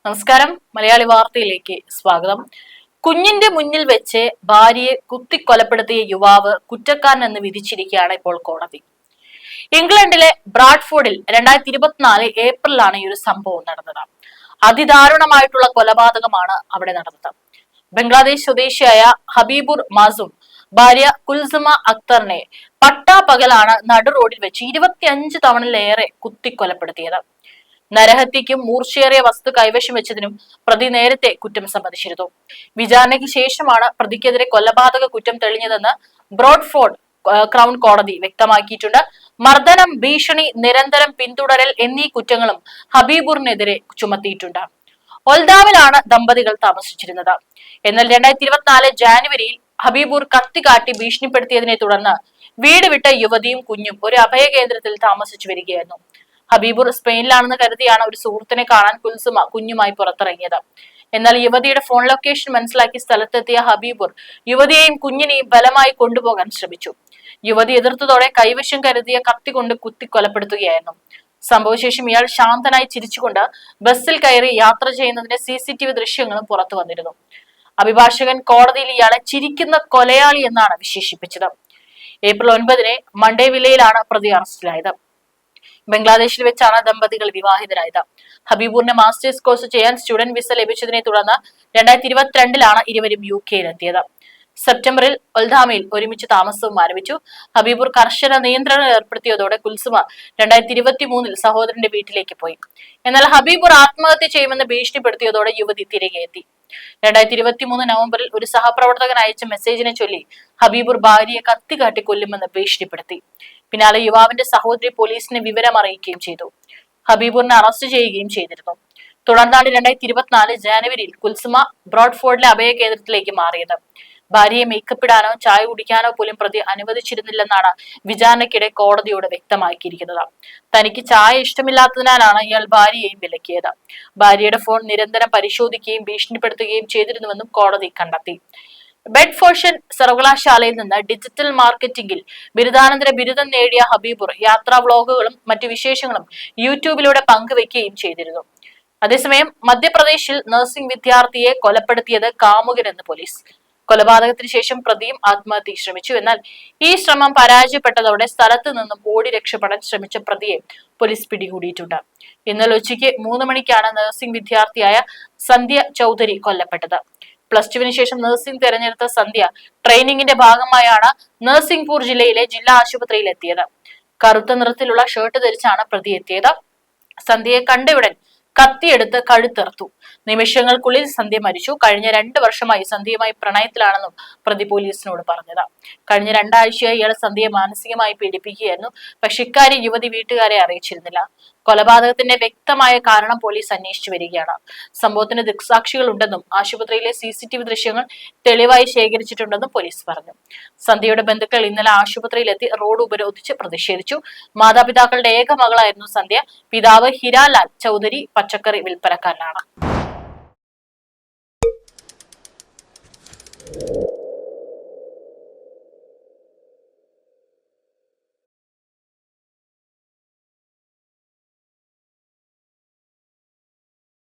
നമസ്കാരം. മലയാളി വാർത്തയിലേക്ക് സ്വാഗതം. കുഞ്ഞിന്റെ മുന്നിൽ വെച്ച് ഭാര്യയെ കുത്തിക്കൊലപ്പെടുത്തിയ യുവാവ് കുറ്റക്കാരനെന്ന് വിധിച്ചിരിക്കുകയാണ് ഇപ്പോൾ കോടതി. ഇംഗ്ലണ്ടിലെ ബ്രാഡ്ഫോർഡിൽ 2024 ഏപ്രിലാണ് ഈ ഒരു സംഭവം നടന്നത്. അതിദാരുണമായിട്ടുള്ള കൊലപാതകമാണ് അവിടെ നടന്നത്. ബംഗ്ലാദേശ് സ്വദേശിയായ ഹബീബുർ മാസൂം ഭാര്യ കുൽസുമ അക്തറിനെ പട്ടാപകലാണ് നടു റോഡിൽ വെച്ച് 25 തവണയിലേറെ കുത്തിക്കൊലപ്പെടുത്തിയത്. നരഹത്യക്കും മൂർച്ചയേറിയ വസ്തു കൈവശം വെച്ചതിനും പ്രതി നേരത്തെ കുറ്റം സമ്മതിച്ചിരുന്നു. വിചാരണയ്ക്ക് ശേഷമാണ് പ്രതിക്കെതിരെ കൊലപാതക കുറ്റം തെളിഞ്ഞതെന്ന് ബ്രോഡ്ഫോർഡ് ക്രൗൺ കോടതി വ്യക്തമാക്കിയിട്ടുണ്ട്. മർദ്ദനം, ഭീഷണി, നിരന്തരം പിന്തുടരൽ എന്നീ കുറ്റങ്ങളും ഹബീബുറിനെതിരെ ചുമത്തിയിട്ടുണ്ട്. ഒൽദാമിലാണ് ദമ്പതികൾ താമസിച്ചിരുന്നത്. എന്നാൽ 2024 ജാനുവരിയിൽ ഹബീബുർ കത്തി കാട്ടി ഭീഷണിപ്പെടുത്തിയതിനെ തുടർന്ന് വീട് വിട്ട യുവതിയും കുഞ്ഞും ഒരു അഭയ കേന്ദ്രത്തിൽ താമസിച്ചു വരികയായിരുന്നു. ഹബീബുർ സ്പെയിനിലാണെന്ന് കരുതിയാണ് ഒരു സുഹൃത്തിനെ കാണാൻ കുൽസുമ കുഞ്ഞുമായി പുറത്തിറങ്ങിയത്. എന്നാൽ യുവതിയുടെ ഫോൺ ലൊക്കേഷൻ മനസ്സിലാക്കി സ്ഥലത്തെത്തിയ ഹബീബുർ യുവതിയെയും കുഞ്ഞിനെയും ബലമായി കൊണ്ടുപോകാൻ ശ്രമിച്ചു. യുവതി എതിർത്തതോടെ കൈവശം കരുതിയ കത്തി കൊണ്ട് കുത്തി കൊലപ്പെടുത്തുകയായിരുന്നു. സംഭവശേഷം ഇയാൾ ശാന്തനായി ചിരിച്ചുകൊണ്ട് ബസ്സിൽ കയറി യാത്ര ചെയ്യുന്നതിന്റെ CCTV ദൃശ്യങ്ങളും പുറത്തു വന്നിരുന്നു. അഭിഭാഷകൻ കോടതിയിൽ ഇയാളെ ചിരിക്കുന്ന കൊലയാളി എന്നാണ് വിശേഷിപ്പിച്ചത്. ഏപ്രിൽ 9 മണ്ടേ വില്ലയിലാണ് പ്രതി അറസ്റ്റിലായത്. ബംഗ്ലാദേശിൽ വെച്ചാണ് ദമ്പതികൾ വിവാഹിതരായത്. ഹബീബുറിന് മാസ്റ്റേഴ്സ് കോഴ്സ് ചെയ്യാൻ സ്റ്റുഡന്റ് വിസ ലഭിച്ചതിനെ തുടർന്ന് 2022 ഇരുവരും UK-യിലെത്തിയത്. സെപ്റ്റംബറിൽ ഒൽധാമയിൽ ഒരുമിച്ച് താമസവും ആരംഭിച്ചു. ഹബീബുർ കർശന നിയന്ത്രണം ഏർപ്പെടുത്തിയതോടെ കുൽസുമ 2023 സഹോദരന്റെ വീട്ടിലേക്ക് പോയി. എന്നാൽ ഹബീബുർ ആത്മഹത്യ ചെയ്യുമെന്ന് ഭീഷണിപ്പെടുത്തിയതോടെ യുവതി തിരികെ എത്തി. 2023 നവംബറിൽ ഒരു സഹപ്രവർത്തകൻ അയച്ച മെസ്സേജിനെ ചൊല്ലി ഹബീബുർ ഭാര്യയെ കത്തികാട്ടി കൊല്ലുമെന്ന് ഭീഷണിപ്പെടുത്തി. പിന്നാലെ യുവാവിന്റെ സഹോദരി പോലീസിനെ വിവരം അറിയിക്കുകയും ചെയ്തു. ഹബീബുറിനെ അറസ്റ്റ് ചെയ്യുകയും ചെയ്തിരുന്നു. തുടർന്നാണ് 2024 ജാനുവരിയിൽ കുൽസുമ ബ്രോഡ്ഫോർഡിലെ അഭയ കേന്ദ്രത്തിലേക്ക് മാറിയത്. ഭാര്യയെ മേക്കപ്പ് ഇടാനോ ചായ കുടിക്കാനോ പോലും പ്രതി അനുവദിച്ചിരുന്നില്ലെന്നാണ് വിചാരണയ്ക്കിടെ കോടതിയോട് വ്യക്തമാക്കിയിരിക്കുന്നത്. തനിക്ക് ചായ ഇഷ്ടമില്ലാത്തതിനാലാണ് ഇയാൾ ഭാര്യയെയും വിലക്കിയത്. ഭാര്യയുടെ ഫോൺ നിരന്തരം പരിശോധിക്കുകയും ഭീഷണിപ്പെടുത്തുകയും ചെയ്തിരുന്നുവെന്നും കോടതി കണ്ടെത്തി. ബെഡ്ഫോർഡ്ഷയർ സർവകലാശാലയിൽ നിന്ന് ഡിജിറ്റൽ മാർക്കറ്റിംഗിൽ ബിരുദാനന്തര ബിരുദം നേടിയ ഹബീബുർ യാത്രാ വ്ലോഗുകളും മറ്റു വിശേഷങ്ങളും യൂട്യൂബിലൂടെ പങ്കുവെക്കുകയും ചെയ്തിരുന്നു. അതേസമയം മധ്യപ്രദേശിൽ നഴ്സിംഗ് വിദ്യാർത്ഥിയെ കൊലപ്പെടുത്തിയത് കാമുകനെന്ന് പോലീസ്. കൊലപാതകത്തിന് ശേഷം പ്രതിയും ആത്മഹത്യ ശ്രമിച്ചു. എന്നാൽ ഈ ശ്രമം പരാജയപ്പെട്ടതോടെ സ്ഥലത്ത് നിന്നും ഓടി രക്ഷപ്പെടാൻ ശ്രമിച്ച പ്രതിയെ പോലീസ് പിടികൂടിയിട്ടുണ്ട്. ഇന്നലെ ഉച്ചയ്ക്ക് 3 മണിക്കാണ് നഴ്സിംഗ് വിദ്യാർത്ഥിയായ സന്ധ്യ ചൗധരി കൊല്ലപ്പെട്ടത്. +2 ശേഷം നഴ്സിംഗ് തെരഞ്ഞെടുത്ത സന്ധ്യ ട്രെയിനിങ്ങിന്റെ ഭാഗമായാണ് നഴ്സിംഗ്പൂർ ജില്ലയിലെ ജില്ലാ ആശുപത്രിയിൽ എത്തിയത്. കറുത്ത നിറത്തിലുള്ള ഷർട്ട് ധരിച്ചാണ് പ്രതി എത്തിയത്. സന്ധ്യയെ കണ്ടയുടൻ കത്തിയെടുത്ത് കഴുത്തെറുത്തു. നിമിഷങ്ങൾക്കുള്ളിൽ സന്ധ്യ മരിച്ചു. കഴിഞ്ഞ 2 വർഷമായി സന്ധ്യയുമായി പ്രണയത്തിലാണെന്നും പ്രതി പോലീസിനോട് പറഞ്ഞത്. കഴിഞ്ഞ 2 ആഴ്ചയായി ഇയാൾ സന്ധ്യയെ മാനസികമായി പീഡിപ്പിക്കുകയായിരുന്നു. പക്ഷെ ഇക്കാര്യം യുവതി വീട്ടുകാരെ അറിയിച്ചിരുന്നില്ല. കൊലപാതകത്തിന്റെ വ്യക്തമായ കാരണം പോലീസ് അന്വേഷിച്ചു വരികയാണ്. സംഭവത്തിന് ദൃക്സാക്ഷികൾ ഉണ്ടെന്നും ആശുപത്രിയിലെ CCTV ദൃശ്യങ്ങൾ തെളിവായി ശേഖരിച്ചിട്ടുണ്ടെന്നും പോലീസ് പറഞ്ഞു. സന്ധ്യയുടെ ബന്ധുക്കൾ ഇന്നലെ ആശുപത്രിയിലെത്തി റോഡ് ഉപരോധിച്ച് പ്രതിഷേധിച്ചു. മാതാപിതാക്കളുടെ ഏക മകളായിരുന്നു സന്ധ്യ. പിതാവ് ഹിരാലാൽ ചൗധരി പച്ചക്കറി വിൽപ്പനക്കാരനാണ്.